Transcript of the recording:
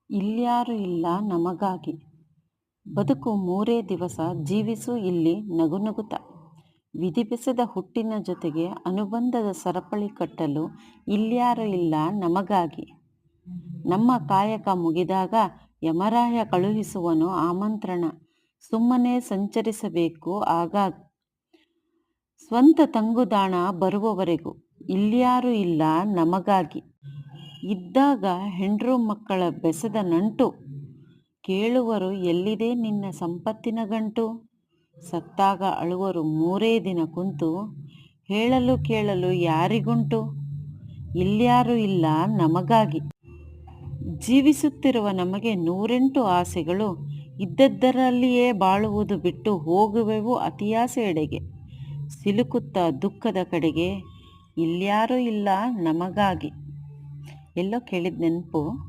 ಇಲ್ಯಾರು ಇಲ್ಲ ನಮಗಾಗಿ. ಬದುಕು ಮೂರೇ ದಿವಸ, ಜೀವಿಸು ಇಲ್ಲಿ ನಗುನಗುತ್ತ. ವಿಧಿ ಬೆಸೆದ ಹುಟ್ಟಿನ ಜೊತೆಗೆ ಅನುಬಂಧದ ಸರಪಳಿ ಕಟ್ಟಲು ಇಲ್ಯಾರು ಇಲ್ಲ ನಮಗಾಗಿ. ನಮ್ಮ ಕಾಯಕ ಮುಗಿದಾಗ ಯಮರಾಯ ಕಳುಹಿಸುವನು ಆಮಂತ್ರಣ. ಸುಮ್ಮನೆ ಸಂಚರಿಸಬೇಕು ಆಗಾಗ, ಸ್ವಂತ ತಂಗುದಾಣ ಬರುವವರೆಗೂ. ಇಲ್ಯಾರು ಇಲ್ಲ ನಮಗಾಗಿ. ಇದ್ದಾಗ ಹೆಂಡ್ರು ಮಕ್ಕಳ ಬೆಸೆದ ನಂಟು, ಕೇಳುವರು ಎಲ್ಲಿದೆ ನಿನ್ನ ಸಂಪತ್ತಿನ ಗಂಟು. ಸತ್ತಾಗ ಅಳುವರು ಮೂರೇ ದಿನ ಕುಂತು, ಹೇಳಲು ಕೇಳಲು ಯಾರಿಗುಂಟು. ಇಲ್ಯಾರು ಇಲ್ಲ ನಮಗಾಗಿ. ಜೀವಿಸುತ್ತಿರುವ ನಮಗೆ ನೂರೆಂಟು ಆಸೆಗಳು, ಇದ್ದದ್ದರಲ್ಲಿಯೇ ಬಾಳುವುದು ಬಿಟ್ಟು ಹೋಗುವೆವು ಅತಿಯಾಸೆ ಎಡೆಗೆ. ಸಿಲುಕುತ್ತ ದುಃಖದ ಕಡೆಗೆ, ಇಲ್ಯಾರು ಇಲ್ಲ ನಮಗಾಗಿ. ಎಲ್ಲೋ ಕೇಳಿದ ನೆನಪು.